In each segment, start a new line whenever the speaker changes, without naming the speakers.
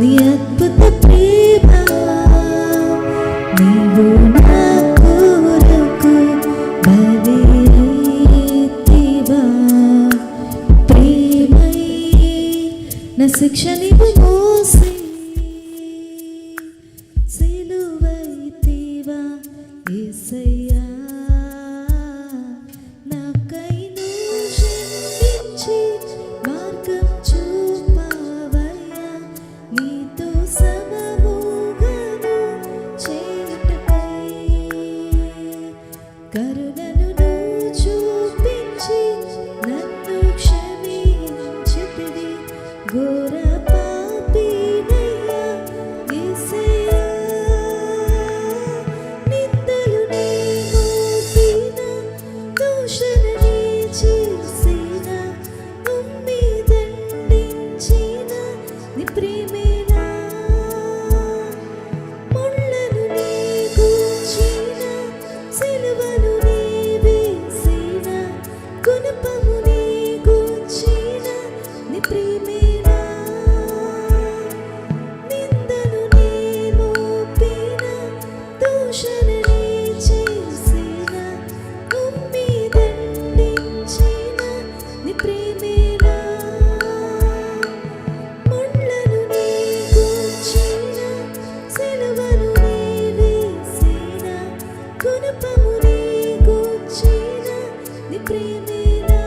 నీ అద్భుత ప్రేమ నీవు నా కొరకు బలివైతివా. ప్రేమై నా శిక్ష నీవు మోసి సిలువైతివా యేసయ్యా. నాకై నువ్వు జన్మించి మార్గం చూపావయ్యా. నీతో సమముగాను చేయుటకై కరుణను నువ్వు చూపించి నన్ను క్షమించితివి. ఘోర పాపినయ్యా యేసయ్యా. నిందలు నీ మోపిన దూషణ నీ చేసిన ఉమ్మి దండించిన నీ ప్రేమేనా. ముళ్ళను నీ గూర్చిన సిలువను నీ వేసిన గుణపము నీ గూర్చిన నీ ప్రేమేనా. నిందను నీ మోపిన దూషణ నీ చేసిన ఉమ్మి దండించిన నీ ప్రేమేనా. ముళ్ళను నీ గూర్చిన సిలువను నీ వేసిన గుణపము నీ గూర్చిన నీ ప్రేమేనా.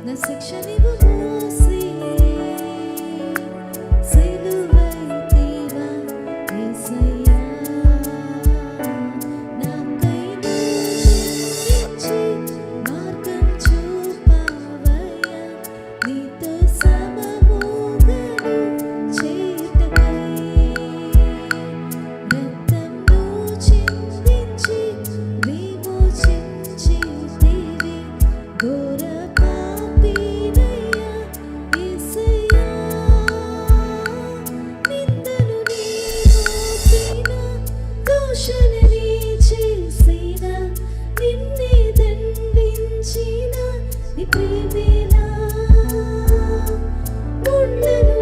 నా శిక్ష నీవు మోసి సిలువైతివా యేసయ్యా. నాకై జీవించి మార్గం చూపావయ్యా, నీతో సమముగను చేయుటకై. రక్తంను చిందించి విమోచించితివి, ఘోర పాపినయ్యా యేసయ్యా. నిందను నీ మోపిన, దూషణ నీ చేసిన, నిన్నే దండించిన నీ ప్రేమేలా. ముళ్ళను